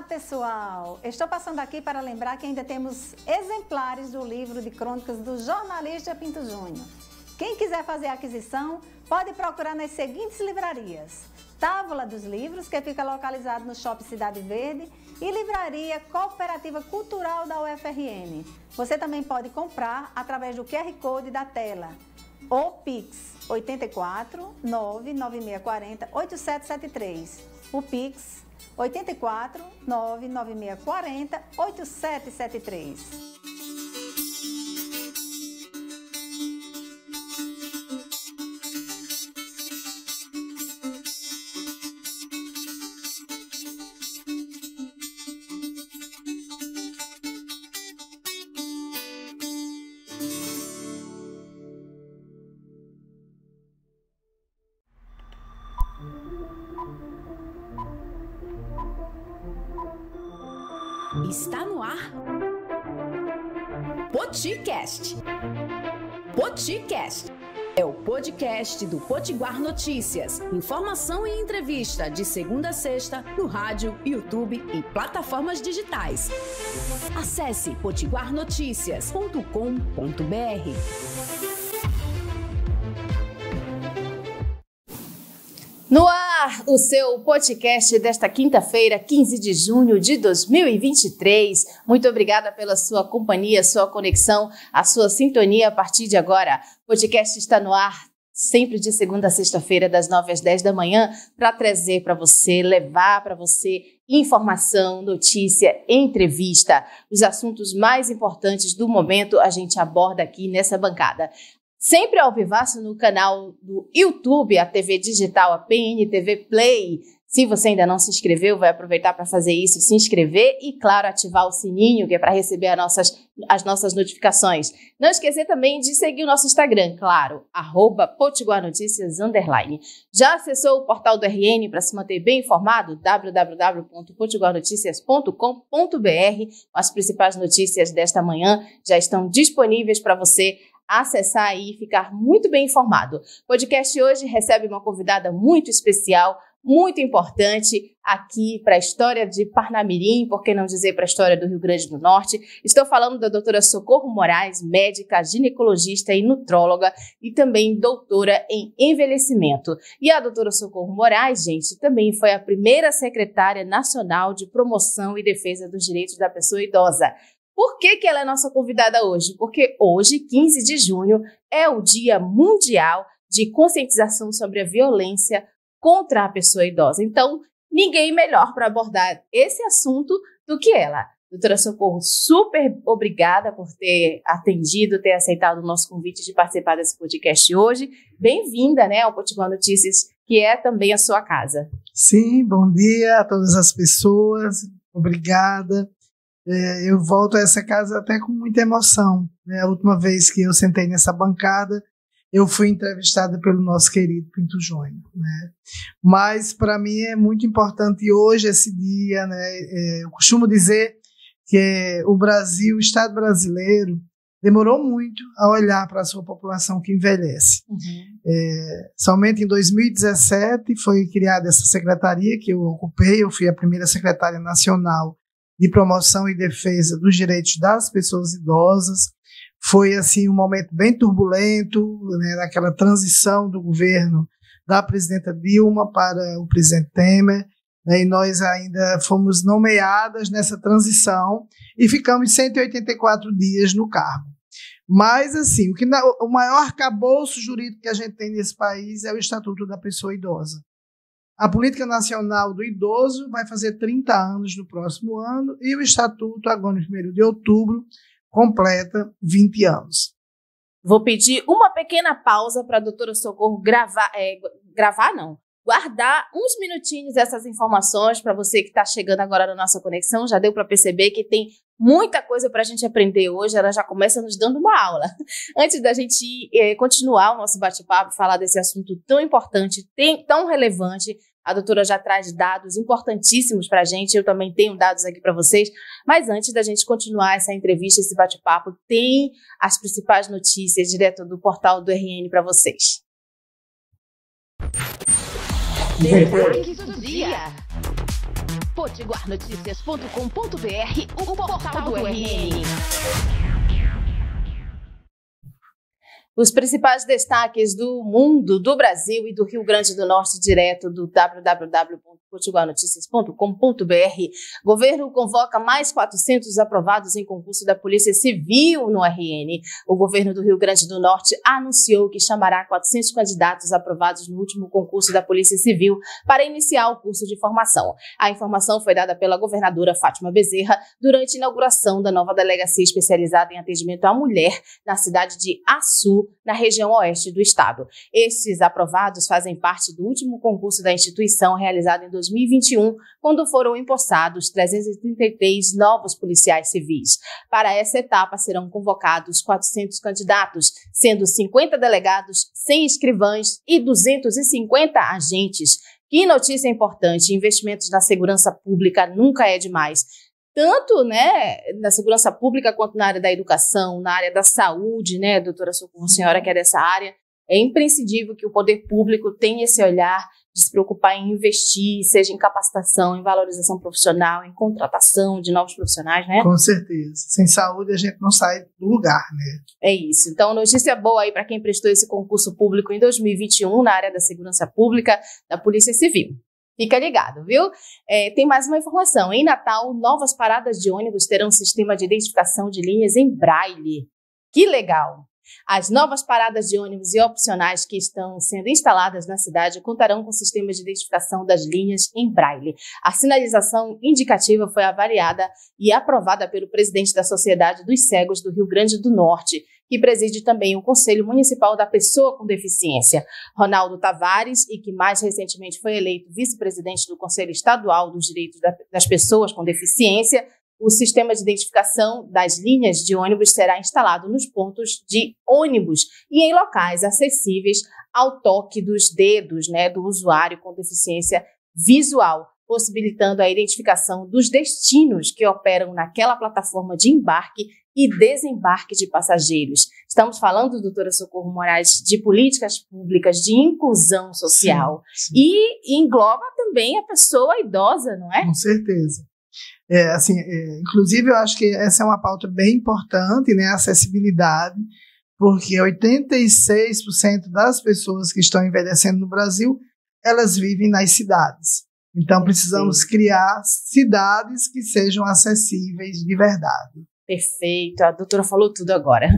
Olá, pessoal! Estou passando aqui para lembrar que ainda temos exemplares do livro de crônicas do jornalista Pinto Júnior. Quem quiser fazer a aquisição, pode procurar nas seguintes livrarias: Távola dos Livros, que fica localizado no Shopping Cidade Verde, e Livraria Cooperativa Cultural da UFRN. Você também pode comprar através do QR Code da tela ou Pix 84 99640 8773. O Pix 84 99640 8773. Está no ar Poticast. Poticast é o podcast do Potiguar Notícias. Informação e entrevista de segunda a sexta no rádio, YouTube e plataformas digitais. Acesse potiguarnoticias.com.br. No ar, o seu podcast desta quinta-feira, 15 de junho de 2023. Muito obrigada pela sua companhia, sua conexão, a sua sintonia a partir de agora. O podcast está no ar sempre de segunda a sexta-feira, das 9 às 10 da manhã, para trazer para você, levar para você informação, notícia, entrevista. Os assuntos mais importantes do momento a gente aborda aqui nessa bancada. Sempre ao vivaço no canal do YouTube, a TV digital, a PNTV Play. Se você ainda não se inscreveu, vai aproveitar para fazer isso, se inscrever e, claro, ativar o sininho, que é para receber as nossas notificações. Não esquecer também de seguir o nosso Instagram, claro, @potiguarnoticias_. Já acessou o portal do RN para se manter bem informado? www.potiguarnoticias.com.br. As principais notícias desta manhã já estão disponíveis para você acessar aí e ficar muito bem informado. O podcast hoje recebe uma convidada muito especial, muito importante aqui para a história de Parnamirim, por que não dizer para a história do Rio Grande do Norte. Estou falando da doutora Socorro Moraes, médica, ginecologista e nutróloga e também doutora em envelhecimento. E a doutora Socorro Moraes, gente, também foi a primeira secretária nacional de promoção e defesa dos direitos da pessoa idosa. Por que ela é nossa convidada hoje? Porque hoje, 15 de junho, é o Dia Mundial de Conscientização sobre a Violência contra a Pessoa Idosa. Então, ninguém melhor para abordar esse assunto do que ela. Doutora Socorro, super obrigada por ter atendido, ter aceitado o nosso convite de participar desse podcast hoje. Bem-vinda, né, ao Potiguar Notícias, que é também a sua casa. Sim, bom dia a todas as pessoas. Obrigada. Eu volto a essa casa até com muita emoção, né? A última vez que eu sentei nessa bancada, eu fui entrevistada pelo nosso querido Pinto Júnior, né? Mas para mim é muito importante hoje esse dia, né? Eu costumo dizer que o Brasil, o Estado brasileiro, demorou muito a olhar para a sua população que envelhece. Somente em 2017 foi criada essa secretaria que eu ocupei. Eu fui a primeira secretária nacional de promoção e defesa dos direitos das pessoas idosas. Foi assim um momento bem turbulento, né, naquela transição do governo da presidenta Dilma para o presidente Temer, né, e nós ainda fomos nomeadas nessa transição e ficamos 184 dias no cargo. Mas assim, o maior arcabouço jurídico que a gente tem nesse país é o Estatuto da Pessoa Idosa. A Política Nacional do Idoso vai fazer 30 anos no próximo ano e o Estatuto, agora no 1º de outubro, completa 20 anos. Vou pedir uma pequena pausa para a doutora Socorro guardar uns minutinhos essas informações para você que está chegando agora na nossa conexão. Já deu para perceber que tem muita coisa para a gente aprender hoje. Ela já começa nos dando uma aula. Antes da gente continuar o nosso bate-papo, falar desse assunto tão importante, tão relevante, a doutora já traz dados importantíssimos para a gente. Eu também tenho dados aqui para vocês. Mas antes da gente continuar essa entrevista, esse bate-papo, tem as principais notícias direto do portal do RN para vocês. Destaques do dia. Potiguarnoticias.com.br, o portal do RN. Os principais destaques do mundo, do Brasil e do Rio Grande do Norte, direto do www.potiguarnoticias.com.br. Governo convoca mais 400 aprovados em concurso da Polícia Civil no RN. O governo do Rio Grande do Norte anunciou que chamará 400 candidatos aprovados no último concurso da Polícia Civil para iniciar o curso de formação. A informação foi dada pela governadora Fátima Bezerra durante a inauguração da nova delegacia especializada em atendimento à mulher na cidade de Açu, na região oeste do estado. Estes aprovados fazem parte do último concurso da instituição realizado em 2021, quando foram empossados 333 novos policiais civis. Para essa etapa serão convocados 400 candidatos, sendo 50 delegados, 100 escrivães e 250 agentes. Que notícia importante! Investimentos na segurança pública nunca é demais. Tanto, né, na segurança pública quanto na área da educação, na área da saúde, né, doutora Socorro, senhora que é dessa área, é imprescindível que o poder público tenha esse olhar de se preocupar em investir, seja em capacitação, em valorização profissional, em contratação de novos profissionais, né? Com certeza. Sem saúde a gente não sai do lugar, né? É isso. Então, notícia boa aí para quem prestou esse concurso público em 2021 na área da segurança pública da Polícia Civil. Fica ligado, viu? Tem mais uma informação. Em Natal, novas paradas de ônibus terão sistema de identificação de linhas em braille. Que legal! As novas paradas de ônibus e opcionais que estão sendo instaladas na cidade contarão com sistemas de identificação das linhas em braille. A sinalização indicativa foi avaliada e aprovada pelo presidente da Sociedade dos Cegos do Rio Grande do Norte, que preside também o Conselho Municipal da Pessoa com Deficiência. Ronaldo Tavares, e que mais recentemente foi eleito vice-presidente do Conselho Estadual dos Direitos das Pessoas com Deficiência, o sistema de identificação das linhas de ônibus será instalado nos pontos de ônibus e em locais acessíveis ao toque dos dedos, né, do usuário com deficiência visual, possibilitando a identificação dos destinos que operam naquela plataforma de embarque e desembarque de passageiros. Estamos falando, doutora Socorro Moraes, de políticas públicas de inclusão social. Sim. E engloba também a pessoa idosa, não é? Com certeza. Inclusive, eu acho que essa é uma pauta bem importante, né, a acessibilidade, porque 86% das pessoas que estão envelhecendo no Brasil, elas vivem nas cidades. Então, precisamos criar cidades que sejam acessíveis de verdade. Perfeito, a doutora falou tudo agora.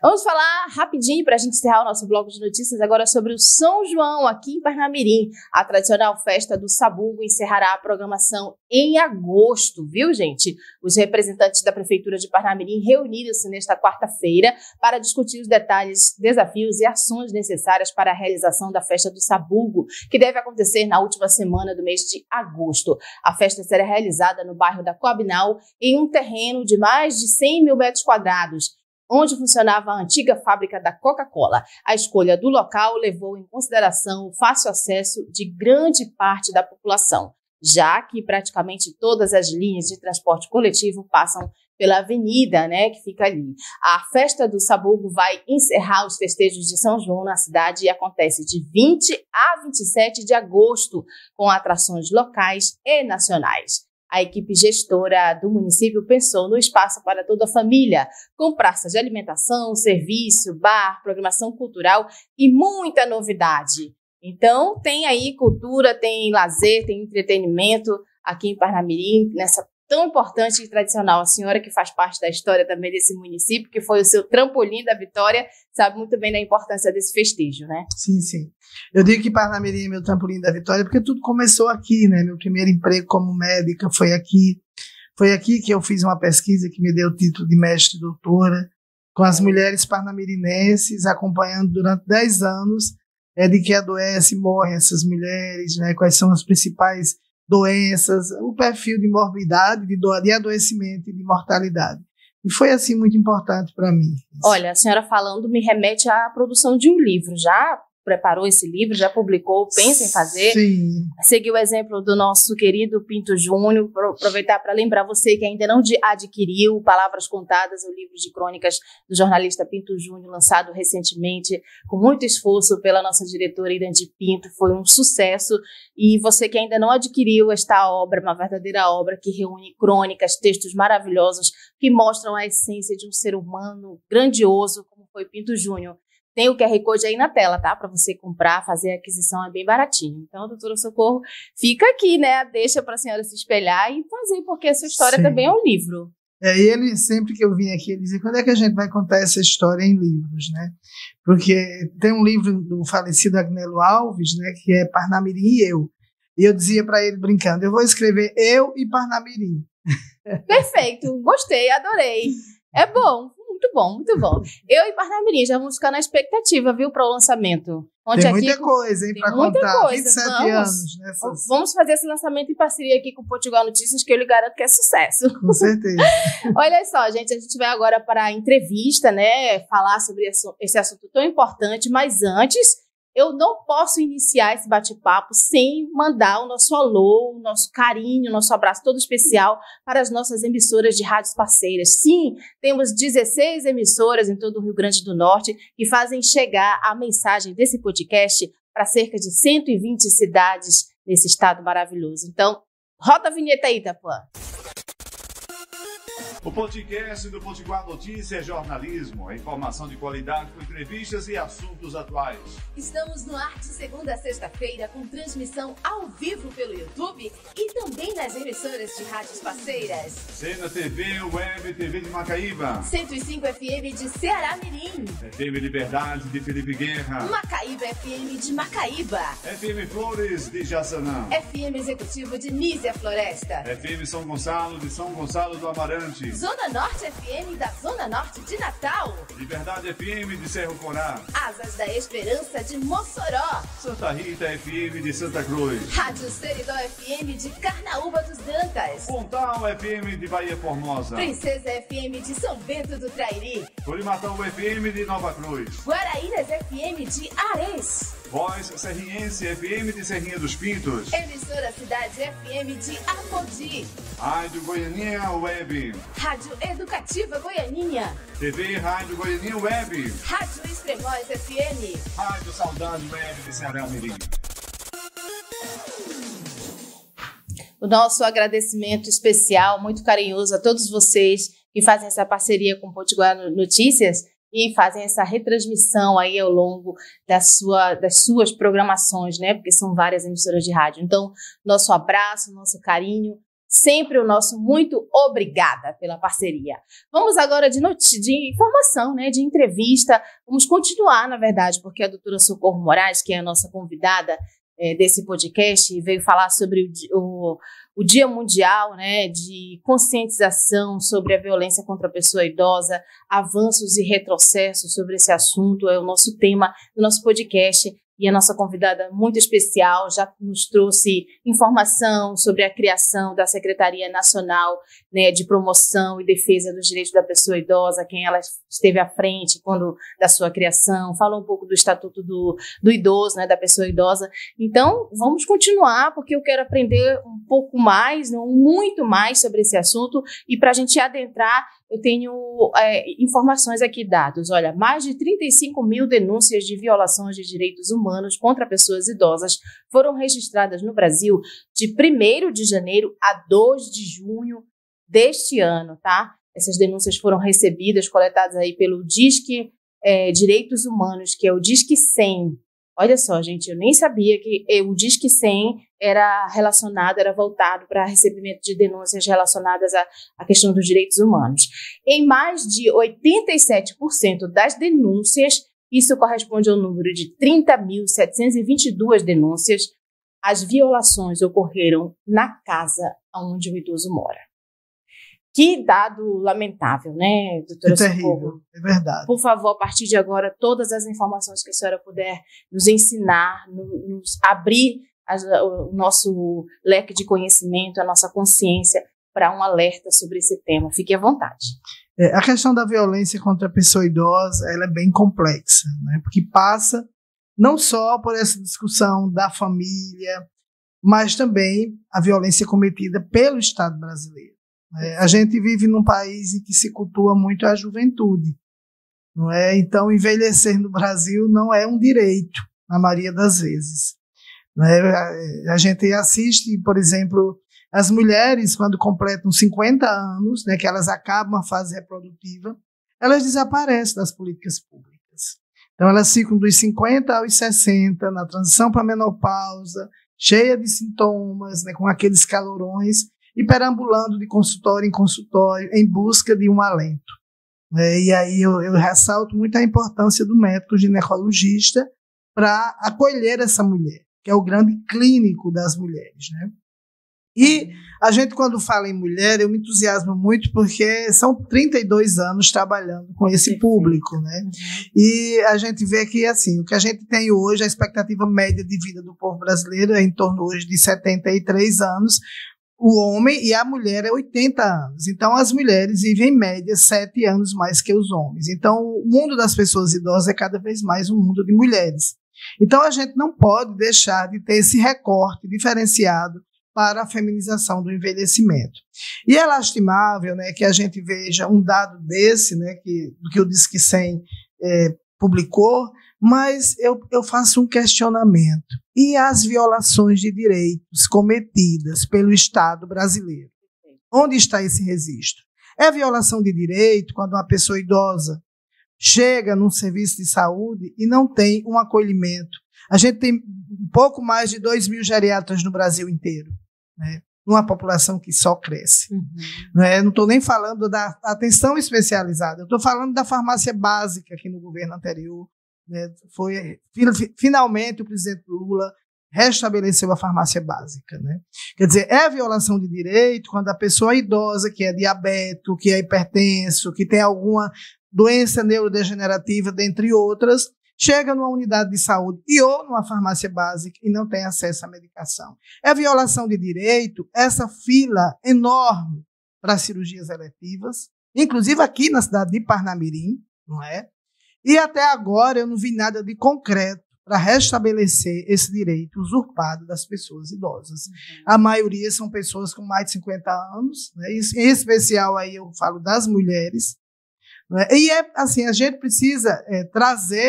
Vamos falar rapidinho para a gente encerrar o nosso bloco de notícias agora sobre o São João aqui em Parnamirim. A tradicional festa do Sabugo encerrará a programação em agosto, viu, gente? Os representantes da Prefeitura de Parnamirim reuniram-se nesta quarta-feira para discutir os detalhes, desafios e ações necessárias para a realização da festa do Sabugo, que deve acontecer na última semana do mês de agosto. A festa será realizada no bairro da Coabinal, em um terreno de mais de 100 mil metros quadrados, onde funcionava a antiga fábrica da Coca-Cola. A escolha do local levou em consideração o fácil acesso de grande parte da população, já que praticamente todas as linhas de transporte coletivo passam pela avenida, né, que fica ali. A festa do Sabugo vai encerrar os festejos de São João na cidade e acontece de 20 a 27 de agosto, com atrações locais e nacionais. A equipe gestora do município pensou no espaço para toda a família, com praças de alimentação, serviço, bar, programação cultural e muita novidade. Então, tem aí cultura, tem lazer, tem entretenimento aqui em Parnamirim, nessa tão importante e tradicional. A senhora que faz parte da história também desse município, que foi o seu trampolim da vitória, sabe muito bem da importância desse festejo, né? Sim, sim. Eu digo que Parnamirim é meu trampolim da vitória porque tudo começou aqui, né? Meu primeiro emprego como médica foi aqui. Foi aqui que eu fiz uma pesquisa que me deu o título de mestre e doutora, com as mulheres parnamirinenses, acompanhando durante 10 anos de que adoece e morrem essas mulheres, né? Quais são as principais doenças, o perfil de morbidade, de adoecimento e de mortalidade. E foi, assim, muito importante para mim. Olha, a senhora falando me remete à produção de um livro. Já preparou esse livro, já publicou, pensa em fazer. Sim. Seguir o exemplo do nosso querido Pinto Júnior, aproveitar para lembrar você que ainda não adquiriu Palavras Contadas, o livro de crônicas do jornalista Pinto Júnior, lançado recentemente, com muito esforço pela nossa diretora Irandi Pinto, foi um sucesso. E você que ainda não adquiriu esta obra, uma verdadeira obra que reúne crônicas, textos maravilhosos, que mostram a essência de um ser humano grandioso, como foi Pinto Júnior. Tem o QR Code aí na tela, tá? Para você comprar, fazer a aquisição, é bem baratinho. Então, doutora Socorro, fica aqui, né? Deixa para a senhora se espelhar e fazer, porque essa história também é um livro. E ele, sempre que eu vim aqui, ele dizia, quando é que a gente vai contar essa história em livros, né? Porque tem um livro do falecido Agnello Alves, né? Que é Parnamirim e Eu. E eu dizia para ele, brincando, eu vou escrever Eu e Parnamirim. Perfeito, gostei, adorei. É bom. Muito bom, muito bom. Eu e Parnamirim já vamos ficar na expectativa, viu, para o lançamento. Tem muita coisa, hein, para contar. 27 anos. Vamos fazer esse lançamento em parceria aqui com o Potiguar Notícias, que eu lhe garanto que é sucesso. Com certeza. Olha só, gente, a gente vai agora para a entrevista, né, falar sobre esse assunto tão importante, mas antes, eu não posso iniciar esse bate-papo sem mandar o nosso alô, o nosso carinho, o nosso abraço todo especial para as nossas emissoras de rádios parceiras. Sim, temos 16 emissoras em todo o Rio Grande do Norte que fazem chegar a mensagem desse podcast para cerca de 120 cidades nesse estado maravilhoso. Então, roda a vinheta aí, Itapuã. O podcast do Potiguar Notícias é jornalismo, é informação de qualidade com entrevistas e assuntos atuais. Estamos no ar de segunda a sexta-feira com transmissão ao vivo pelo YouTube e também nas emissoras de rádios parceiras. Cena TV, Web TV de Macaíba. 105 FM de Ceará Mirim. FM Liberdade de Felipe Guerra. Macaíba FM de Macaíba. FM Flores de Jaçanã. FM Executivo de Nísia Floresta. FM São Gonçalo de São Gonçalo do Amarante. Zona Norte FM da Zona Norte de Natal. Liberdade FM de Cerro Corá. Asas da Esperança de Mossoró. Santa Rita FM de Santa Cruz. Rádio Seridó FM de Carnaúba dos Dantas. Pontal FM de Bahia Formosa. Princesa FM de São Bento do Trairi. Corimatão FM de Nova Cruz. Guaraíras FM de Ares. Voz Serriense FM de Serrinha dos Pintos. Emissora Cidade FM de Apodi. Rádio Goianinha Web. Rádio Educativa Goianinha. TV Rádio Goianinha Web. Rádio Extremóis FM. Rádio Saudade Web de Ceará Mirim. O nosso agradecimento especial, muito carinhoso a todos vocês que fazem essa parceria com o Potiguar Notícias e fazem essa retransmissão aí ao longo das suas programações, né? Porque são várias emissoras de rádio. Então, nosso abraço, nosso carinho, sempre o nosso muito obrigada pela parceria. Vamos agora de informação, né? De entrevista. Vamos continuar, na verdade, porque a doutora Socorro Moraes, que é a nossa convidada desse podcast, veio falar sobre o Dia Mundial, né, de conscientização sobre a violência contra a pessoa idosa, avanços e retrocessos sobre esse assunto, é o nosso tema do nosso podcast. E a nossa convidada muito especial já nos trouxe informação sobre a criação da Secretaria Nacional, né, de Promoção e Defesa dos Direitos da Pessoa Idosa, quem ela esteve à frente da sua criação, falou um pouco do Estatuto do Idoso, né, da pessoa idosa. Então, vamos continuar, porque eu quero aprender um pouco mais, não, muito mais sobre esse assunto, e para a gente adentrar, eu tenho informações aqui, dados. Olha, mais de 35 mil denúncias de violações de direitos humanos contra pessoas idosas foram registradas no Brasil de 1º de janeiro a 2 de junho deste ano, tá? Essas denúncias foram recebidas, coletadas aí pelo Disque Direitos Humanos, que é o Disque 100. Olha só, gente, eu nem sabia que o Disque 100 era voltado para recebimento de denúncias relacionadas à questão dos direitos humanos. Em mais de 87% das denúncias, isso corresponde ao número de 30.722 denúncias, as violações ocorreram na casa onde o idoso mora. Que dado lamentável, né, doutora Socorro? É terrível, é verdade. Por favor, a partir de agora, todas as informações que a senhora puder nos ensinar, nos abrir o nosso leque de conhecimento, a nossa consciência para um alerta sobre esse tema. Fique à vontade. A questão da violência contra a pessoa idosa, ela é bem complexa, né, porque passa não só por essa discussão da família, mas também a violência cometida pelo Estado brasileiro. A gente vive num país em que se cultua muito a juventude, não é? Então, envelhecer no Brasil não é um direito, na maioria das vezes. Não é? A gente assiste, por exemplo, as mulheres, quando completam 50 anos, né, que elas acabam a fase reprodutiva, elas desaparecem das políticas públicas. Então, elas ficam dos 50 aos 60, na transição para a menopausa, cheia de sintomas, né, com aqueles calorões, e perambulando de consultório em consultório, em busca de um alento. E aí eu ressalto muito a importância do médico ginecologista para acolher essa mulher, que é o grande clínico das mulheres, né? E a gente, quando fala em mulher, eu me entusiasmo muito porque são 32 anos trabalhando com esse público, né? E a gente vê que, assim, o que a gente tem hoje, a expectativa média de vida do povo brasileiro é em torno hoje de 73 anos, o homem, e a mulher é 80 anos. Então, as mulheres vivem, em média, 7 anos mais que os homens. Então, o mundo das pessoas idosas é cada vez mais um mundo de mulheres. Então, a gente não pode deixar de ter esse recorte diferenciado para a feminização do envelhecimento. E é lastimável, né, que a gente veja um dado desse, né, do que o Disque 100 publicou, mas eu faço um questionamento. E as violações de direitos cometidas pelo Estado brasileiro? Onde está esse registro? É violação de direito quando uma pessoa idosa chega num serviço de saúde e não tem um acolhimento. A gente tem um pouco mais de 2.000 geriatras no Brasil inteiro, né? Numa população que só cresce. Né? Não estou nem falando da atenção especializada, eu estou falando da farmácia básica aqui no governo anterior. Né? Finalmente o presidente Lula restabeleceu a farmácia básica. Né? Quer dizer, é violação de direito quando a pessoa idosa, que é diabético, que é hipertenso, que tem alguma doença neurodegenerativa, dentre outras, chega numa unidade de saúde ou numa farmácia básica e não tem acesso à medicação. É violação de direito essa fila enorme para cirurgias eletivas, inclusive aqui na cidade de Parnamirim, não é? E até agora eu não vi nada de concreto para restabelecer esse direito usurpado das pessoas idosas. A maioria são pessoas com mais de 50 anos, né? Em especial aí eu falo das mulheres. E assim, a gente precisa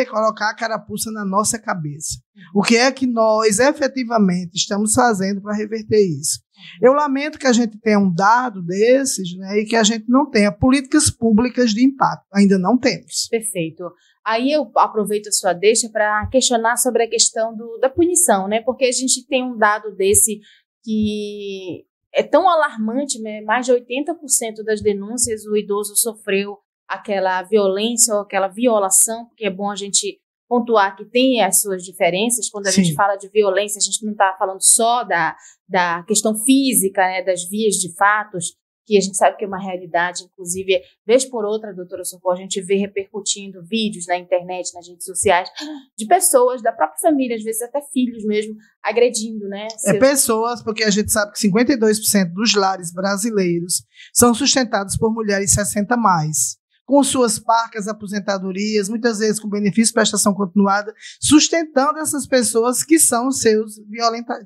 colocar a carapuça na nossa cabeça. O que é que nós efetivamente estamos fazendo para reverter isso? Eu lamento que a gente tenha um dado desses, né, e que a gente não tenha políticas públicas de impacto. Ainda não temos. Perfeito. Aí eu aproveito a sua deixa para questionar sobre a questão da punição, né? Porque a gente tem um dado desse que é tão alarmante, né? Mais de 80% das denúncias o idoso sofreu aquela violência ou aquela violação, porque é bom a gente pontuar que tem as suas diferenças. Quando a gente fala de violência, a gente não está falando só da questão física, né, das vias de fatos, que a gente sabe que é uma realidade, inclusive, vez por outra, doutora Socorro, a gente vê repercutindo vídeos na internet, nas redes sociais, de pessoas da própria família, às vezes até filhos mesmo, agredindo, né? Pessoas, porque a gente sabe que 52% dos lares brasileiros são sustentados por mulheres 60 mais. Com suas parcas, aposentadorias, muitas vezes com benefício de prestação continuada, sustentando essas pessoas que são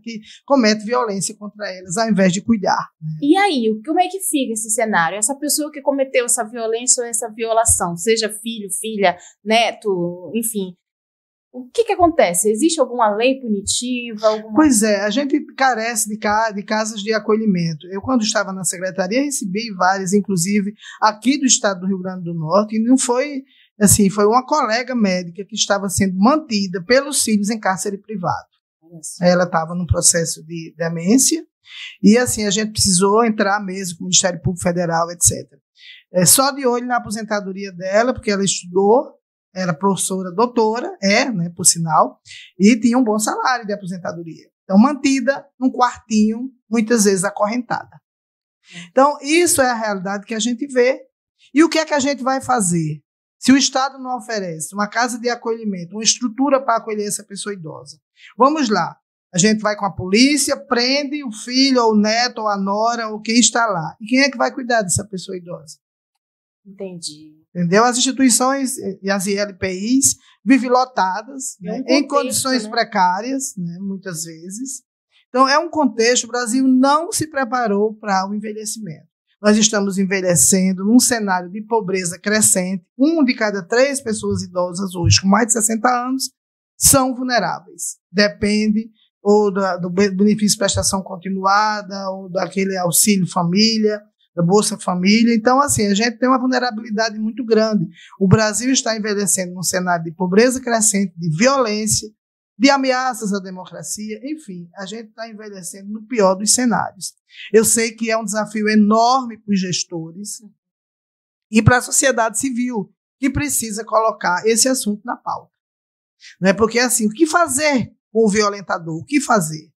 que cometem violência contra elas, ao invés de cuidar. E aí, como é que fica esse cenário? Essa pessoa que cometeu essa violência ou essa violação, seja filho, filha, neto, enfim, o que acontece? Existe alguma lei punitiva? Pois é, a gente carece de casas de acolhimento. Eu, quando estava na secretaria, recebi várias, inclusive aqui do estado do Rio Grande do Norte, e não foi assim, foi uma colega médica que estava sendo mantida pelos filhos em cárcere privado. Ela estava num processo de demência, e assim, a gente precisou entrar mesmo com o Ministério Público Federal, etc. Só de olho na aposentadoria dela, porque ela estudou, era professora, doutora, né, por sinal, e tinha um bom salário de aposentadoria. Então, mantida num quartinho, muitas vezes acorrentada. Então, isso é a realidade que a gente vê. E o que é que a gente vai fazer? Se o Estado não oferece uma casa de acolhimento, uma estrutura para acolher essa pessoa idosa, vamos lá. A gente vai com a polícia, prende o filho, ou o neto, ou a nora, ou quem está lá. E quem é que vai cuidar dessa pessoa idosa? Entendi. entendeu? As instituições e as ILPIs vivem lotadas, né, em condições precárias, né, muitas vezes. Então, é um contexto, o Brasil não se preparou para o envelhecimento. Nós estamos envelhecendo num cenário de pobreza crescente. 1 de cada 3 pessoas idosas hoje, com mais de 60 anos, são vulneráveis. Depende ou do benefício de prestação continuada, ou daquele auxílio família, da Bolsa Família. Então, assim, a gente tem uma vulnerabilidade muito grande. O Brasil está envelhecendo num cenário de pobreza crescente, de violência, de ameaças à democracia, enfim, a gente está envelhecendo no pior dos cenários. Eu sei que é um desafio enorme para os gestores e para a sociedade civil, que precisa colocar esse assunto na pauta. Né? Porque, assim, o que fazer com o violentador? O que fazer?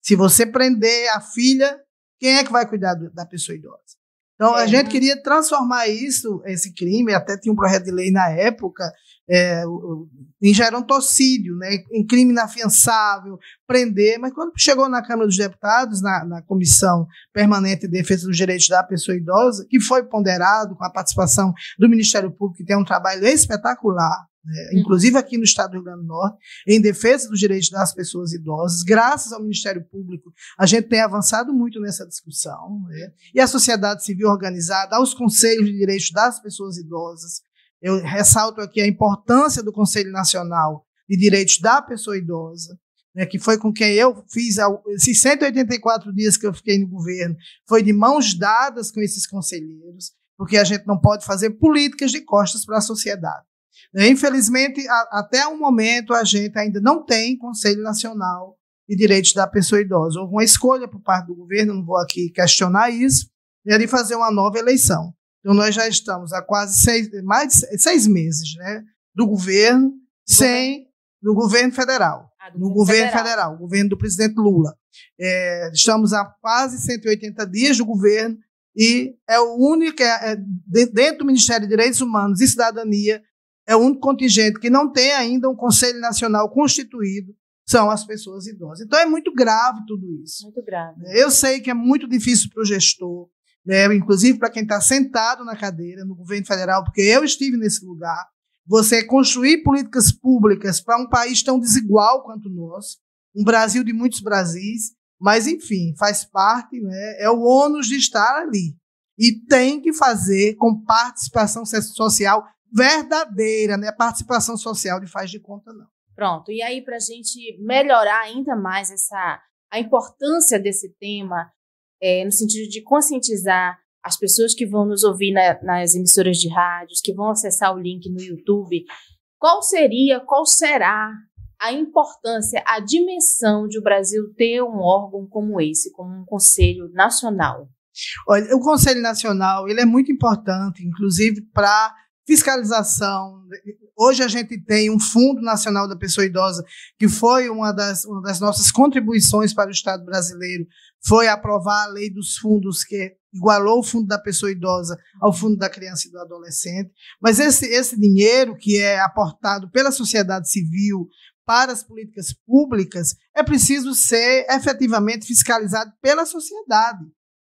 Se você prender a filha, quem é que vai cuidar da pessoa idosa? Então, a gente queria transformar esse crime, até tinha um projeto de lei na época, em gerontocídio, né, em crime inafiançável, prender, mas quando chegou na Câmara dos Deputados, na Comissão Permanente de Defesa dos Direitos da Pessoa Idosa, que foi ponderado com a participação do Ministério Público, que tem um trabalho espetacular, né, inclusive aqui no estado do Rio Grande do Norte, em defesa dos direitos das pessoas idosas. Graças ao Ministério Público, a gente tem avançado muito nessa discussão, né, e a sociedade civil organizada, aos conselhos de direitos das pessoas idosas. Eu ressalto aqui a importância do Conselho Nacional de Direitos da Pessoa Idosa, né, que foi com quem eu fiz esses 184 dias que eu fiquei no governo, foi de mãos dadas com esses conselheiros, porque a gente não pode fazer políticas de costas para a sociedade. Infelizmente, até o momento, a gente ainda não tem Conselho Nacional de Direitos da Pessoa Idosa. Houve uma escolha por parte do governo, não vou aqui questionar isso, de fazer uma nova eleição. Então, nós já estamos há mais de 6 meses, né, do governo, do governo federal. No governo federal, o governo do presidente Lula. Estamos há quase 180 dias do governo e é o único, dentro do Ministério de Direitos Humanos e Cidadania, é o único contingente que não tem ainda um Conselho Nacional constituído, são as pessoas idosas. Então, é muito grave tudo isso. Muito grave. Eu sei que é muito difícil para o gestor, né, inclusive para quem está sentado na cadeira no governo federal, porque eu estive nesse lugar, você construir políticas públicas para um país tão desigual quanto o nosso, um Brasil de muitos Brasis, mas, enfim, faz parte, né, é o ônus de estar ali. E tem que fazer com participação social verdadeira, né, participação social de faz de conta, não. Pronto, e aí para a gente melhorar ainda mais a importância desse tema, no sentido de conscientizar as pessoas que vão nos ouvir nas emissoras de rádios, que vão acessar o link no YouTube, qual será a importância, a dimensão de o Brasil ter um órgão como esse, como um Conselho Nacional? Olha, o Conselho Nacional ele é muito importante, inclusive para fiscalização. Hoje a gente tem um Fundo Nacional da Pessoa Idosa, que foi uma das nossas contribuições para o Estado brasileiro, foi aprovar a lei dos fundos, que igualou o Fundo da Pessoa Idosa ao Fundo da Criança e do Adolescente. Mas esse dinheiro que é aportado pela sociedade civil para as políticas públicas é preciso ser efetivamente fiscalizado pela sociedade.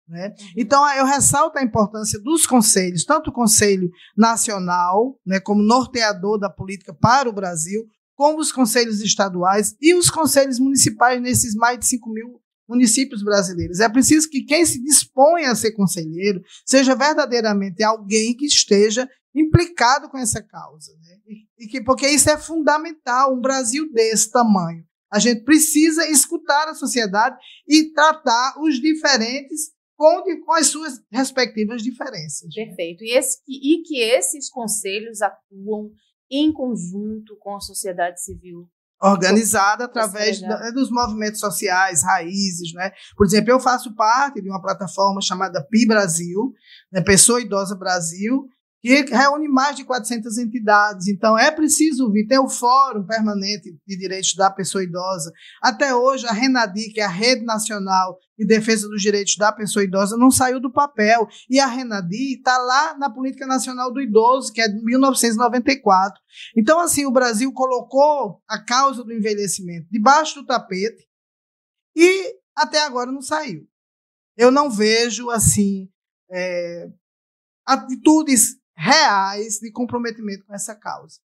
Né? Então, eu ressalto a importância dos conselhos, tanto o Conselho Nacional, né, como norteador da política para o Brasil, como os conselhos estaduais e os conselhos municipais nesses mais de 5 mil municípios brasileiros. É preciso que quem se dispõe a ser conselheiro seja verdadeiramente alguém que esteja implicado com essa causa. Né? Porque isso é fundamental, um Brasil desse tamanho. A gente precisa escutar a sociedade e tratar os diferentes com as suas respectivas diferenças. Perfeito. E que esses conselhos atuam em conjunto com a sociedade civil organizada através dos movimentos sociais, raízes, né? Por exemplo, eu faço parte de uma plataforma chamada PI Brasil, né? Pessoa Idosa Brasil, que reúne mais de 400 entidades. Então, é preciso vir. Tem o Fórum Permanente de Direitos da Pessoa Idosa. Até hoje, a RENADI, que é a Rede Nacional de Defesa dos Direitos da Pessoa Idosa, não saiu do papel. E a RENADI está lá na Política Nacional do Idoso, que é de 1994. Então, assim, o Brasil colocou a causa do envelhecimento debaixo do tapete e até agora não saiu. Eu não vejo, assim, atitudes reais de comprometimento com essa causa.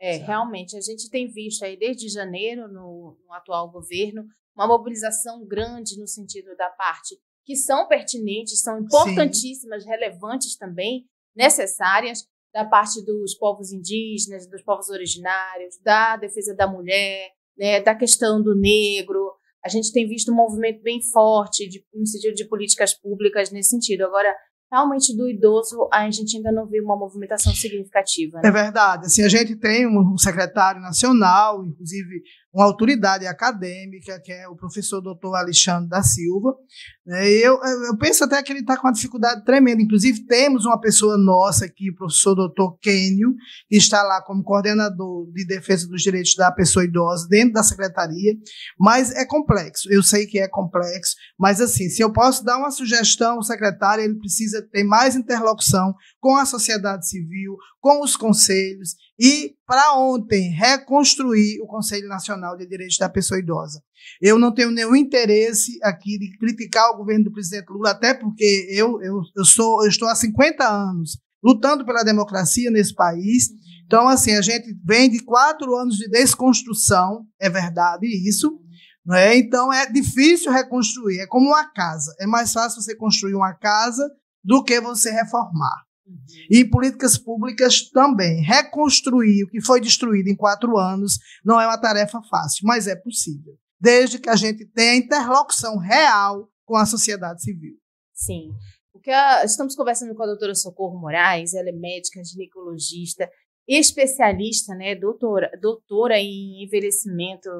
Realmente, a gente tem visto aí desde janeiro, no atual governo, uma mobilização grande no sentido da parte que são pertinentes, são importantíssimas, sim, relevantes também, necessárias, da parte dos povos indígenas, dos povos originários, da defesa da mulher, né, da questão do negro. A gente tem visto um movimento bem forte no sentido de políticas públicas nesse sentido. Agora, realmente, do idoso, a gente ainda não viu uma movimentação significativa, né? É verdade. Assim, a gente tem um secretário nacional, inclusive uma autoridade acadêmica, que é o professor Dr. Alexandre da Silva. Eu penso até que ele está com uma dificuldade tremenda. Inclusive, temos uma pessoa nossa aqui, o professor Dr. Kênio, que está lá como coordenador de defesa dos direitos da pessoa idosa dentro da secretaria, mas é complexo. Eu sei que é complexo, mas assim, se eu posso dar uma sugestão ao secretário, ele precisa ter mais interlocução com a sociedade civil, com os conselhos, e, para ontem, reconstruir o Conselho Nacional de Direitos da Pessoa Idosa. Eu não tenho nenhum interesse aqui de criticar o governo do presidente Lula, até porque eu estou há 50 anos lutando pela democracia nesse país. Então, assim, a gente vem de 4 anos de desconstrução, é verdade isso, não é? Então, é difícil reconstruir, é como uma casa. É mais fácil você construir uma casa do que você reformar. E políticas públicas também. Reconstruir o que foi destruído em 4 anos não é uma tarefa fácil, mas é possível, desde que a gente tenha interlocução real com a sociedade civil. Sim. Estamos conversando com a doutora Socorro Moraes, ela é médica, ginecologista, especialista, né, doutora em envelhecimento.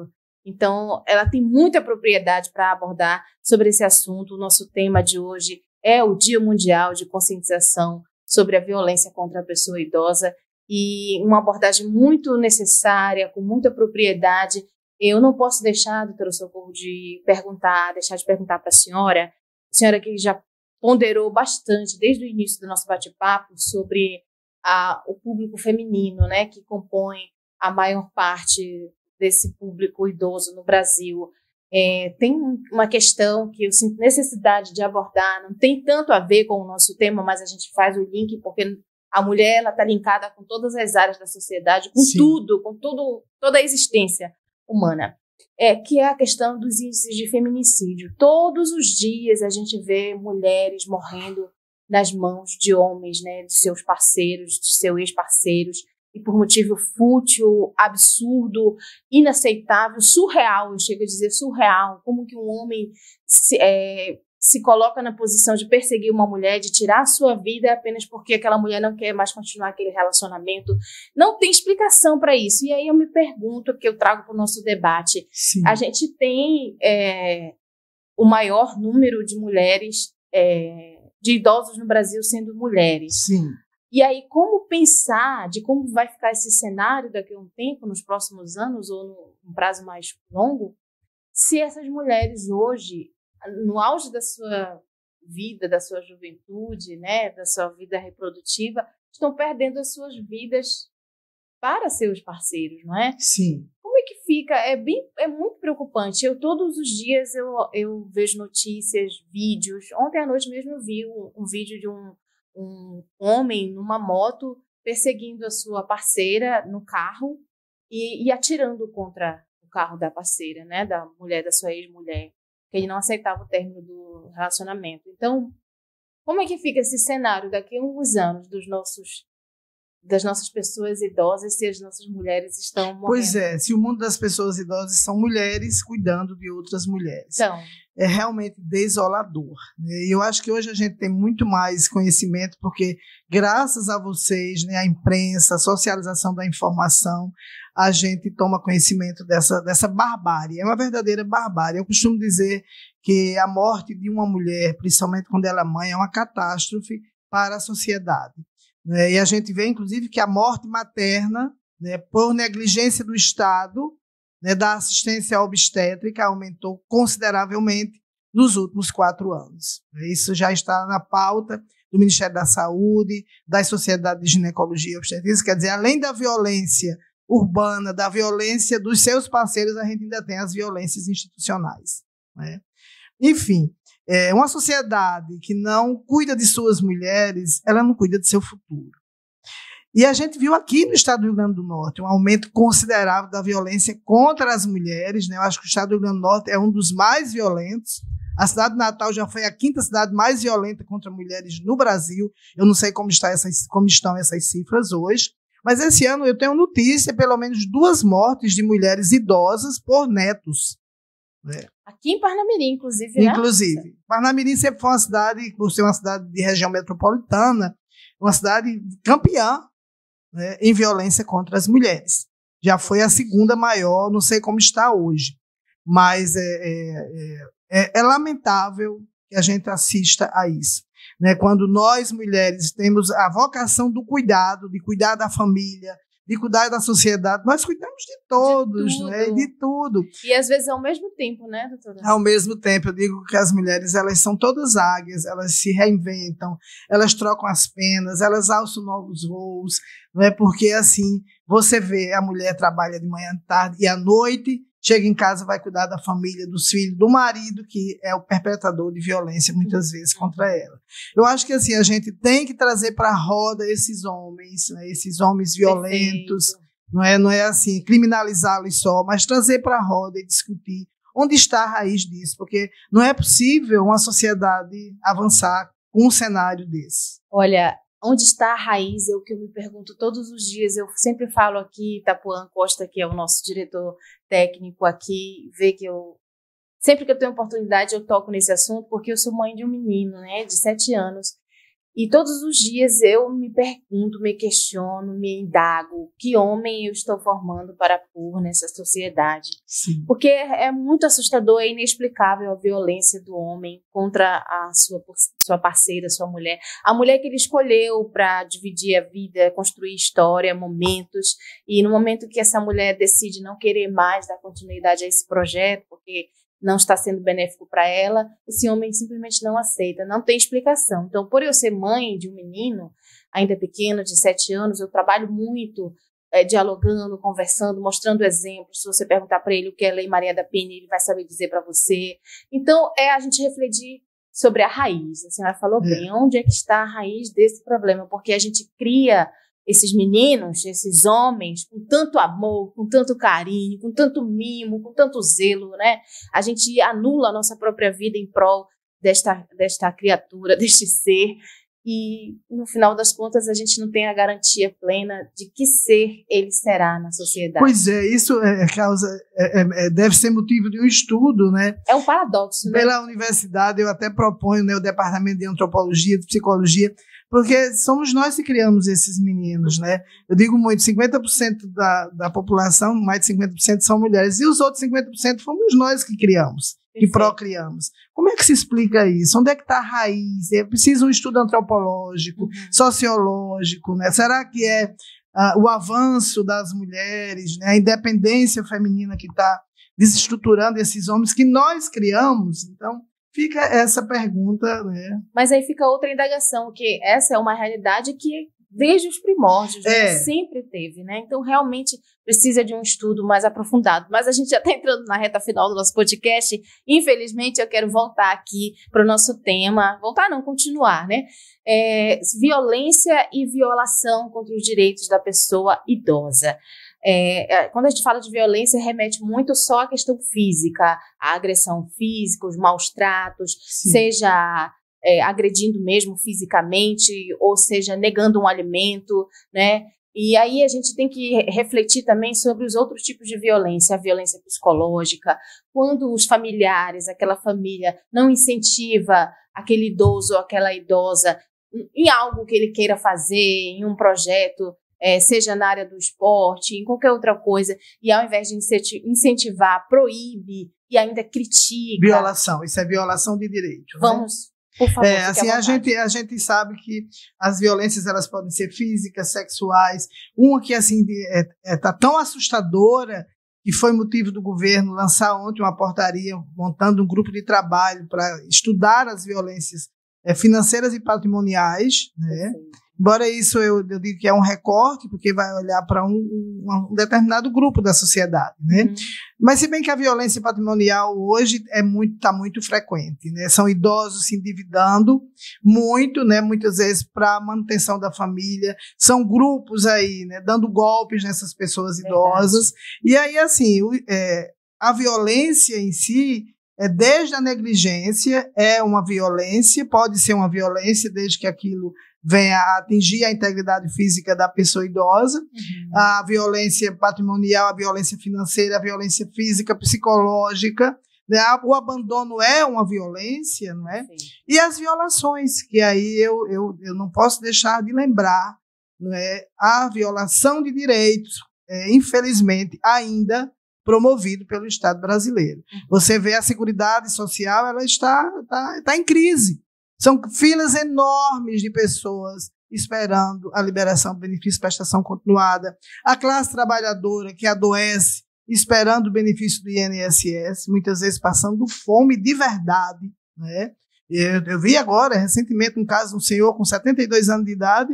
Então, ela tem muita propriedade para abordar sobre esse assunto. O nosso tema de hoje é o Dia Mundial de Conscientização sobre a violência contra a pessoa idosa, e uma abordagem muito necessária, com muita propriedade. Eu não posso deixar, doutora Socorro, deixar de perguntar para a senhora que já ponderou bastante desde o início do nosso bate-papo sobre o público feminino, né, que compõe a maior parte desse público idoso no Brasil. Tem uma questão que eu sinto necessidade de abordar, não tem tanto a ver com o nosso tema, mas a gente faz o link, porque a mulher está linkada com todas as áreas da sociedade, com tudo, toda a existência humana, que é a questão dos índices de feminicídio. Todos os dias a gente vê mulheres morrendo nas mãos de homens, né, de seus parceiros, de seus ex-parceiros, e por motivo fútil, absurdo, inaceitável, surreal, eu chego a dizer surreal, como que um homem se coloca na posição de perseguir uma mulher, de tirar a sua vida apenas porque aquela mulher não quer mais continuar aquele relacionamento. Não tem explicação para isso. E aí eu me pergunto, que eu trago para o nosso debate, sim, a gente tem o maior número de mulheres, de idosos no Brasil sendo mulheres. Sim. E aí, como pensar de como vai ficar esse cenário daqui a um tempo, nos próximos anos, ou num prazo mais longo, se essas mulheres hoje, no auge da sua vida, da sua juventude, né, da sua vida reprodutiva, estão perdendo as suas vidas para seus parceiros, não é? Sim. Como é que fica? É muito preocupante. Todos os dias eu vejo notícias, vídeos. Ontem à noite mesmo eu vi um vídeo de um homem numa moto perseguindo a sua parceira no carro e atirando contra o carro da parceira, né, da mulher, da sua ex-mulher, que ele não aceitava o término do relacionamento. Então, como é que fica esse cenário daqui a uns anos das nossas pessoas idosas, se as nossas mulheres estão morrendo? Pois é, se o mundo das pessoas idosas são mulheres cuidando de outras mulheres. Então, é realmente desolador. E eu acho que hoje a gente tem muito mais conhecimento, porque graças a vocês, né, a imprensa, a socialização da informação, a gente toma conhecimento dessa barbárie. É uma verdadeira barbárie. Eu costumo dizer que a morte de uma mulher, principalmente quando ela é mãe, é uma catástrofe para a sociedade. E a gente vê, inclusive, que a morte materna, né, por negligência do Estado, né, da assistência obstétrica, aumentou consideravelmente nos últimos 4 anos. Isso já está na pauta do Ministério da Saúde, das sociedades de ginecologia e obstetrícia. Quer dizer, além da violência urbana, da violência dos seus parceiros, a gente ainda tem as violências institucionais, né? Enfim, uma sociedade que não cuida de suas mulheres, ela não cuida de seu futuro. E a gente viu aqui no estado do Rio Grande do Norte um aumento considerável da violência contra as mulheres, né? Eu acho que o estado do Rio Grande do Norte é um dos mais violentos. A cidade de Natal já foi a 5ª cidade mais violenta contra mulheres no Brasil. Eu não sei como estão essas cifras hoje. Mas esse ano eu tenho notícia, pelo menos 2 mortes de mulheres idosas por netos. Né? Aqui em Parnamirim, inclusive, né? Inclusive. Parnamirim sempre foi uma cidade, por ser uma cidade de região metropolitana, uma cidade campeã, né, em violência contra as mulheres. Já foi a 2ª maior, não sei como está hoje. Mas é lamentável que a gente assista a isso. Né? Quando nós, mulheres, temos a vocação do cuidado, de cuidar da família, de cuidar da sociedade, nós cuidamos de todos, de tudo. E às vezes ao mesmo tempo, né, doutora? Ao mesmo tempo, eu digo que as mulheres, elas são todas águias, elas se reinventam, elas trocam as penas, elas alçam novos voos, não é? Porque assim, você vê, a mulher trabalha de manhã, tarde e à noite, chega em casa, vai cuidar da família, dos filhos, do marido, que é o perpetrador de violência, muitas vezes, contra ela. Eu acho que assim, a gente tem que trazer para a roda esses homens, né, esses homens violentos, não é assim, criminalizá-los só, mas trazer para a roda e discutir onde está a raiz disso, porque não é possível uma sociedade avançar com um cenário desse. Olha, onde está a raiz é o que eu me pergunto todos os dias. Eu sempre falo aqui, Itapuã Costa, que é o nosso diretor técnico aqui, vê que sempre que eu tenho oportunidade eu toco nesse assunto, porque eu sou mãe de um menino, né, de 7 anos. E todos os dias eu me pergunto, me questiono, me indago que homem eu estou formando para pôr nessa sociedade. Sim. Porque é muito assustador, é inexplicável a violência do homem contra a sua parceira, sua mulher. A mulher que ele escolheu para dividir a vida, construir história, momentos. E no momento que essa mulher decide não querer mais dar continuidade a esse projeto, porque não está sendo benéfico para ela, esse homem simplesmente não aceita, não tem explicação. Então, por eu ser mãe de um menino, ainda pequeno, de 7 anos, eu trabalho muito dialogando, conversando, mostrando exemplos. Se você perguntar para ele o que é Lei Maria da Penha, ele vai saber dizer para você. Então, a gente refletir sobre a raiz. A senhora falou bem, onde é que está a raiz desse problema? Porque a gente cria esses meninos, esses homens, com tanto amor, com tanto carinho, com tanto mimo, com tanto zelo, né? A gente anula a nossa própria vida em prol desta criatura, deste ser, e no final das contas a gente não tem a garantia plena de que ser ele será na sociedade. Pois é, isso deve ser motivo de um estudo, né? É um paradoxo, né? Pela universidade eu até proponho, né, o departamento de antropologia, de psicologia, porque somos nós que criamos esses meninos, né? Eu digo muito, 50% da população, mais de 50% são mulheres, e os outros 50% fomos nós que criamos, que procriamos. Como é que se explica isso? Onde é que está a raiz? É preciso um estudo antropológico, sociológico, né? Será que é o avanço das mulheres, né? A independência feminina que está desestruturando esses homens que nós criamos? Então, fica essa pergunta, né? Mas aí fica outra indagação, que essa é uma realidade que desde os primórdios sempre teve, né? Então realmente precisa de um estudo mais aprofundado. Mas a gente já está entrando na reta final do nosso podcast. Infelizmente eu quero voltar aqui para o nosso tema, continuar, né? Violência e violação contra os direitos da pessoa idosa. Quando a gente fala de violência, remete muito só à questão física, a agressão física, os maus tratos, seja agredindo mesmo fisicamente, ou seja, negando um alimento, né? E aí a gente tem que refletir também sobre os outros tipos de violência, a violência psicológica, quando os familiares, aquela família não incentiva aquele idoso ou aquela idosa em algo que ele queira fazer, em um projeto, seja na área do esporte, em qualquer outra coisa, e ao invés de incentivar, proíbe e ainda critica. Violação, isso é violação de direito. Vamos, por favor, assim, a gente sabe que as violências elas podem ser físicas, sexuais. Uma que assim tá tão assustadora que foi motivo do governo lançar ontem uma portaria montando um grupo de trabalho para estudar as violências financeiras e patrimoniais, né? Embora isso eu digo que é um recorte, porque vai olhar para um determinado grupo da sociedade, né? Mas se bem que a violência patrimonial hoje está muito frequente, né? São idosos se endividando muito, né? Muitas vezes para a manutenção da família, são grupos aí, né? Dando golpes nessas pessoas idosas. E aí, assim, a violência em si, desde a negligência, é uma violência, pode ser uma violência desde que aquilo venha a atingir a integridade física da pessoa idosa, a violência patrimonial, a violência financeira, a violência física, psicológica, né? O abandono é uma violência, não é? Sim. E as violações, que aí eu não posso deixar de lembrar, não é? A violação de direitos, infelizmente, ainda promovido pelo Estado brasileiro. Você vê a Seguridade Social, ela está em crise. São filas enormes de pessoas esperando a liberação do benefício de prestação continuada. A classe trabalhadora que adoece esperando o benefício do INSS, muitas vezes passando fome de verdade, né? Eu vi agora, recentemente, um caso de um senhor com 72 anos de idade,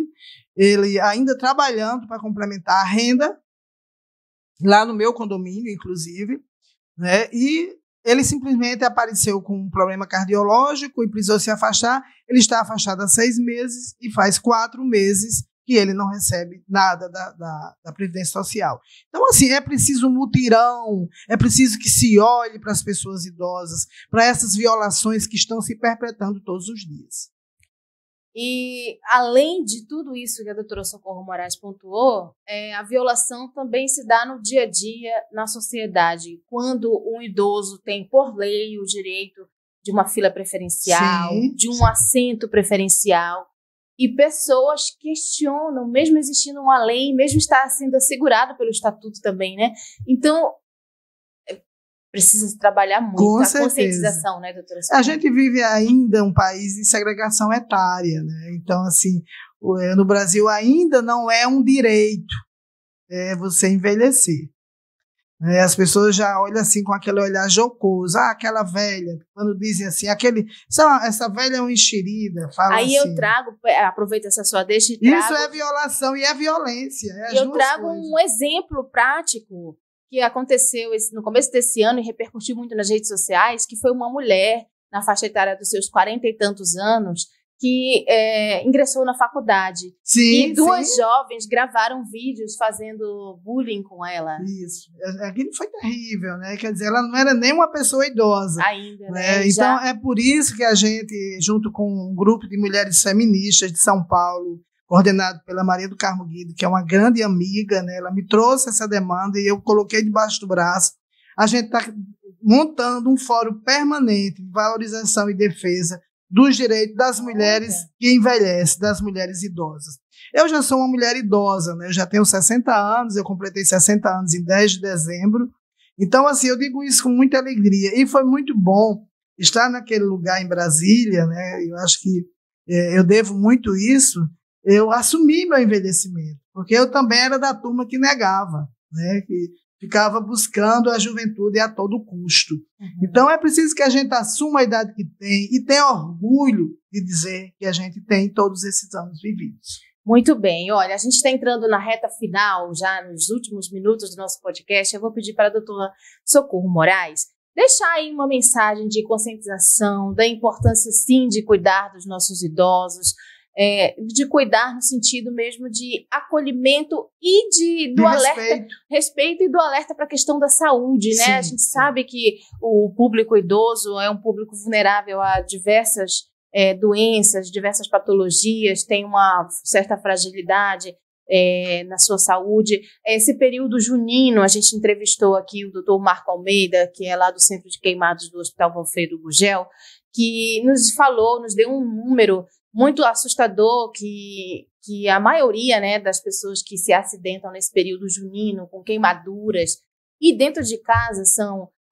ele ainda trabalhando para complementar a renda, lá no meu condomínio, inclusive, né? E ele simplesmente apareceu com um problema cardiológico e precisou se afastar. Ele está afastado há 6 meses e faz 4 meses que ele não recebe nada da Previdência Social. Então, assim, é preciso um mutirão, é preciso que se olhe para as pessoas idosas, para essas violações que estão se perpetrando todos os dias. E, além de tudo isso que a doutora Socorro Moraes pontuou, a violação também se dá no dia a dia na sociedade, quando um idoso tem, por lei, o direito de uma fila preferencial, de um assento preferencial, e pessoas questionam, mesmo existindo uma lei, mesmo estar sendo assegurado pelo Estatuto também, né? Então, precisa se trabalhar muito a conscientização, né, doutora Socorro? A gente vive ainda um país de segregação etária, né? Então, assim, no Brasil ainda não é um direito você envelhecer. As pessoas já olham assim com aquele olhar jocoso, aquela velha, quando dizem assim, essa velha é uma enxerida. Aí assim. Eu trago, aproveito essa sua deixa e trago... Isso é violação e é violência. Eu trago um exemplo prático que aconteceu no começo desse ano e repercutiu muito nas redes sociais, que foi uma mulher na faixa etária dos seus 40 e tantos anos, que ingressou na faculdade. Sim, e 2 jovens gravaram vídeos fazendo bullying com ela. Isso. Aquilo foi terrível, né? Quer dizer, ela não era nem uma pessoa idosa. Ainda, né? Então, é por isso que a gente, junto com um grupo de mulheres feministas de São Paulo, coordenado pela Maria do Carmo Guido, que é uma grande amiga, né? Ela me trouxe essa demanda e eu coloquei debaixo do braço. A gente está montando um fórum permanente de valorização e defesa dos direitos das mulheres que envelhecem, das mulheres idosas. Eu já sou uma mulher idosa, né? Eu já tenho 60 anos, eu completei 60 anos em 10 de dezembro. Então, assim, eu digo isso com muita alegria. E foi muito bom estar naquele lugar em Brasília, né? Eu acho que eu devo muito isso. Eu assumi meu envelhecimento, porque eu também era da turma que negava, né? Que ficava buscando a juventude a todo custo. Então, é preciso que a gente assuma a idade que tem e tenha orgulho de dizer que a gente tem todos esses anos vividos. Muito bem. Olha, a gente está entrando na reta final, já nos últimos minutos do nosso podcast. Eu vou pedir para a doutora Socorro Moraes deixar aí uma mensagem de conscientização da importância, sim, de cuidar dos nossos idosos, de cuidar no sentido mesmo de acolhimento e do alerta, respeito e do alerta para a questão da saúde, né? Sim, a gente sabe que o público idoso é um público vulnerável a diversas doenças, diversas patologias, tem uma certa fragilidade na sua saúde. Esse período junino, a gente entrevistou aqui o doutor Marco Almeida, que é lá do Centro de Queimados do Hospital Valfredo Gugel, que nos deu um número muito assustador que a maioria, né, das pessoas que se acidentam nesse período junino com queimaduras e dentro de casa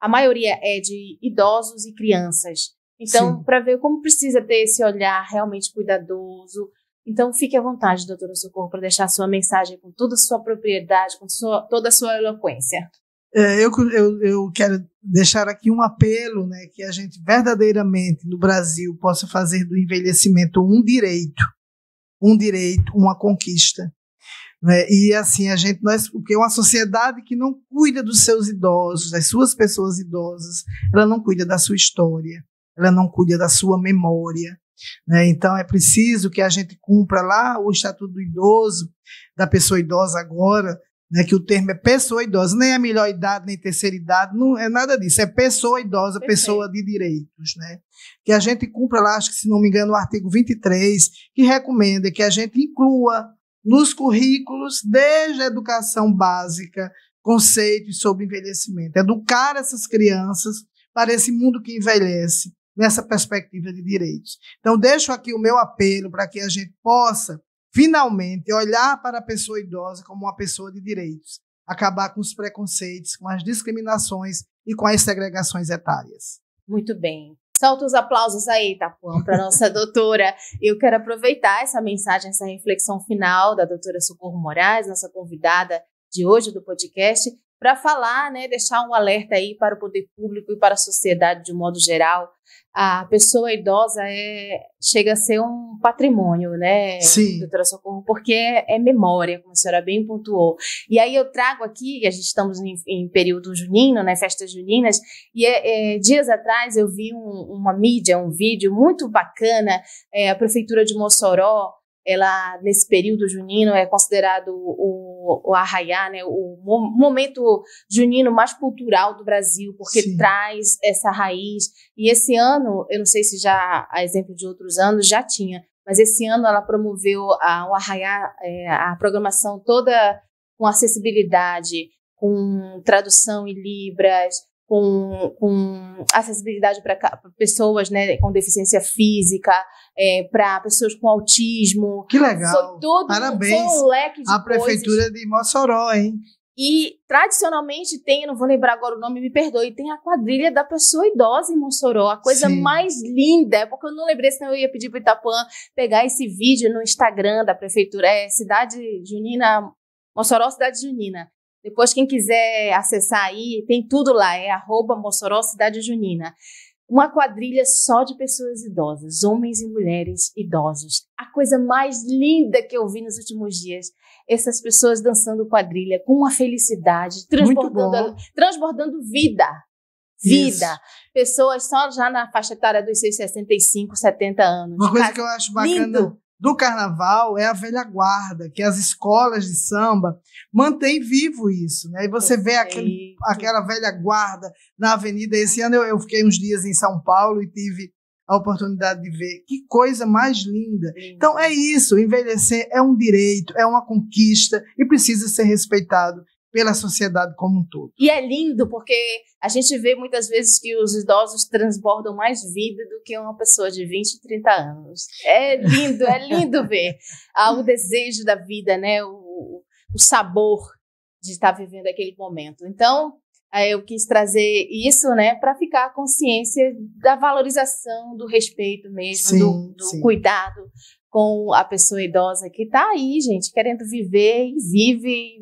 a maioria é de idosos e crianças. Então, para ver como precisa ter esse olhar realmente cuidadoso. Então, fique à vontade, doutora Socorro, para deixar a sua mensagem com toda a sua propriedade, com toda a sua eloquência. Eu quero deixar aqui um apelo, né, que a gente verdadeiramente no Brasil possa fazer do envelhecimento um direito, um direito, uma conquista. E assim, porque uma sociedade que não cuida dos seus idosos, das suas pessoas idosas, ela não cuida da sua história, ela não cuida da sua memória. Então é preciso que a gente cumpra lá o Estatuto do Idoso, da pessoa idosa agora, que o termo é pessoa idosa, nem a melhor idade, nem terceira idade, não é nada disso, é pessoa idosa, perfeito, pessoa de direitos. Que a gente cumpra lá, acho que se não me engano, o artigo 23, que recomenda que a gente inclua nos currículos, desde a educação básica, conceitos sobre envelhecimento. Educar essas crianças para esse mundo que envelhece, nessa perspectiva de direitos. Então, deixo aqui o meu apelo para que a gente possa, finalmente, olhar para a pessoa idosa como uma pessoa de direitos, acabar com os preconceitos, com as discriminações e com as segregações etárias. Muito bem. Solta os aplausos aí, Itapuã, para a nossa doutora. Eu quero aproveitar essa mensagem, essa reflexão final da doutora Socorro Moraes, nossa convidada de hoje do podcast, para falar, deixar um alerta aí para o poder público e para a sociedade de um modo geral. A pessoa idosa chega a ser um patrimônio, Sim. Doutora Socorro, porque é memória, como a senhora bem pontuou. E aí eu trago aqui, a gente estamos em período junino, festas juninas, e dias atrás eu vi uma mídia, um vídeo muito bacana, a Prefeitura de Mossoró, ela, nesse período junino, é considerado o arraiá, o momento junino mais cultural do Brasil, porque Sim. traz essa raiz. E esse ano, eu não sei se já, a exemplo de outros anos, já tinha, mas esse ano ela promoveu o arraiá, a programação toda com acessibilidade, com tradução em libras, com acessibilidade para pessoas com deficiência física, para pessoas com autismo. Que legal! Parabéns! Foi um leque de a Prefeitura de Mossoró, hein? E, tradicionalmente, eu não vou lembrar agora o nome, me perdoe, tem a quadrilha da pessoa idosa em Mossoró, a coisa Sim. mais linda, porque eu não lembrei, senão eu ia pedir para o Itapuã pegar esse vídeo no Instagram da Prefeitura, Cidade Junina, Mossoró Cidade Junina. Depois, quem quiser acessar aí, tem tudo lá, @Mossoró Cidade Junina. Uma quadrilha só de pessoas idosas, homens e mulheres idosos. A coisa mais linda que eu vi nos últimos dias. Essas pessoas dançando quadrilha com uma felicidade, transbordando vida. Vida. Isso. Pessoas só já na faixa etária dos seus 65, 70 anos. Uma coisa que eu acho bacana lindo. Do carnaval é a velha guarda, que as escolas de samba mantêm vivo isso, E você vê aquela velha guarda na avenida. Esse ano eu fiquei uns dias em São Paulo e tive a oportunidade de ver. Que coisa mais linda. Então é isso, envelhecer é um direito, é uma conquista e precisa ser respeitado pela sociedade como um todo. E é lindo porque a gente vê muitas vezes que os idosos transbordam mais vida do que uma pessoa de 20, 30 anos. É lindo ver o desejo da vida, o sabor de estar vivendo aquele momento. Então, eu quis trazer isso, para ficar a consciência da valorização, do respeito mesmo, sim, do cuidado com a pessoa idosa que está aí, gente, querendo viver e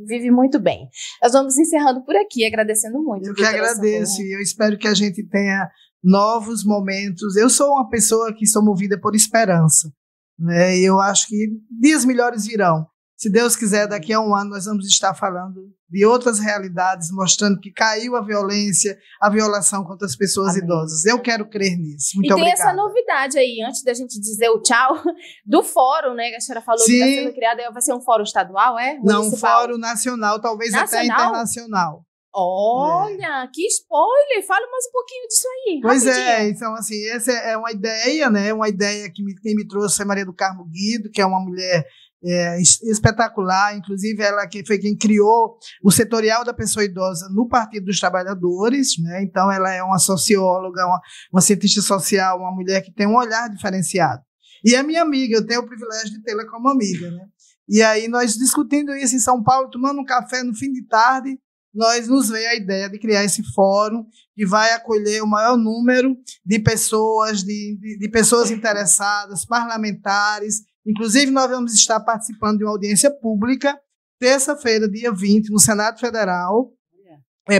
vive muito bem. Nós vamos encerrando por aqui, agradecendo muito. Eu que agradeço e eu espero que a gente tenha novos momentos. Eu sou uma pessoa que sou movida por esperança, E eu acho que dias melhores virão. Se Deus quiser, daqui a um ano nós vamos estar falando de outras realidades, mostrando que caiu a violência, a violação contra as pessoas Amém. Idosas. Eu quero crer nisso. Muito obrigada. E tem essa novidade aí, antes da gente dizer o tchau, do fórum, que a senhora falou Sim. que está sendo criado. Vai ser um fórum estadual, Não, um fórum nacional, talvez até internacional. Olha, que spoiler! Fala mais um pouquinho disso aí. Pois rapidinho. Então assim, essa é uma ideia, Uma ideia que quem me trouxe foi Maria do Carmo Guido, que é uma mulher espetacular, inclusive ela que foi quem criou o setorial da pessoa idosa no Partido dos Trabalhadores, Então ela é uma socióloga, uma cientista social, uma mulher que tem um olhar diferenciado. E é minha amiga, eu tenho o privilégio de tê-la como amiga, E aí nós discutindo isso em São Paulo, tomando um café no fim de tarde, nos veio a ideia de criar esse fórum que vai acolher o maior número de pessoas, de pessoas interessadas, parlamentares. Inclusive, nós vamos estar participando de uma audiência pública, terça-feira, dia 20, no Senado Federal,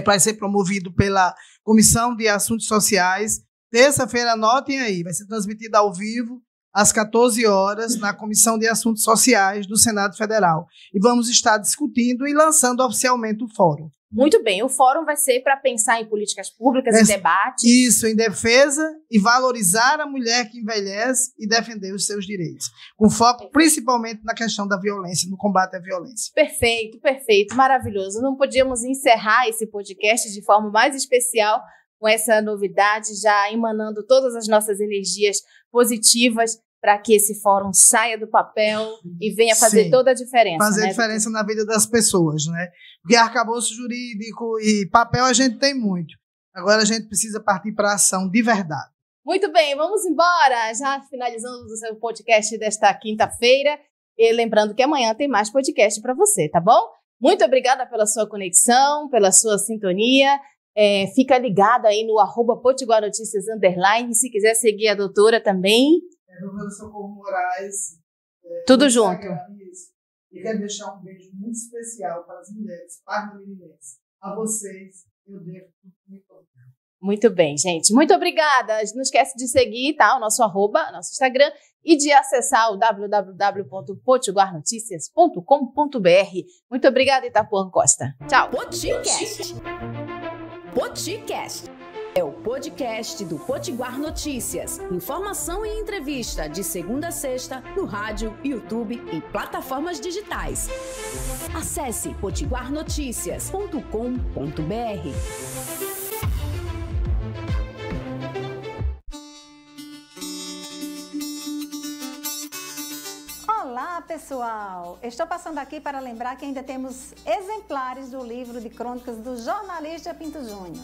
para ser promovido pela Comissão de Assuntos Sociais. Terça-feira, anotem aí, vai ser transmitido ao vivo às 14 horas, na Comissão de Assuntos Sociais do Senado Federal. E vamos estar discutindo e lançando oficialmente o fórum. Muito bem, o fórum vai ser para pensar em políticas públicas, em debates. Isso, em defesa e valorizar a mulher que envelhece e defender os seus direitos. Com foco principalmente na questão da violência, no combate à violência. Perfeito, perfeito, maravilhoso. Não podíamos encerrar esse podcast de forma mais especial com essa novidade, já emanando todas as nossas energias positivas para que esse fórum saia do papel e venha fazer toda a diferença. Fazer diferença na vida das pessoas, né? Porque arcabouço jurídico e papel a gente tem muito. Agora a gente precisa partir para a ação de verdade. Muito bem, vamos embora. Já finalizamos o seu podcast desta quinta-feira. E lembrando que amanhã tem mais podcast para você, tá bom? Muito obrigada pela sua conexão, pela sua sintonia. Fica ligado aí no @potiguarnoticias_. E se quiser seguir a doutora também... Doutora Socorro Moraes. Tudo junto. E quero deixar um beijo muito especial para as mulheres parnamirenses. A vocês, eu devo muito obrigado. Muito bem, gente. Muito obrigada. Não esquece de seguir, tá? O nosso nosso Instagram, e de acessar o www.potiguarnoticias.com.br. Muito obrigada, Itapuã Costa. Tchau. Poticast é o podcast do Potiguar Notícias. Informação e entrevista de segunda a sexta no rádio, YouTube e plataformas digitais. Acesse potiguarnoticias.com.br. Olá, pessoal! Estou passando aqui para lembrar que ainda temos exemplares do livro de crônicas do jornalista Pinto Júnior.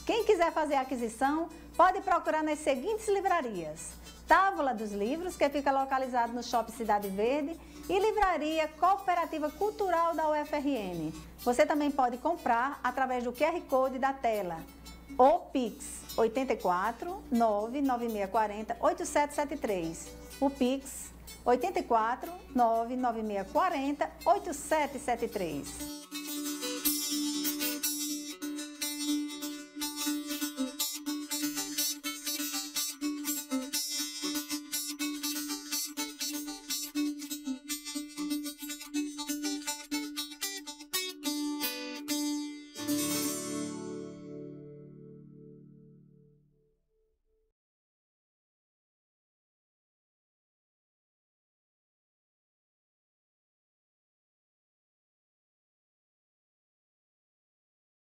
Quem quiser fazer a aquisição, pode procurar nas seguintes livrarias: Távola dos Livros, que fica localizado no Shopping Cidade Verde, e Livraria Cooperativa Cultural da UFRN. Você também pode comprar através do QR Code da tela ou Pix 84 99640 8773. O Pix 84 99640 8773.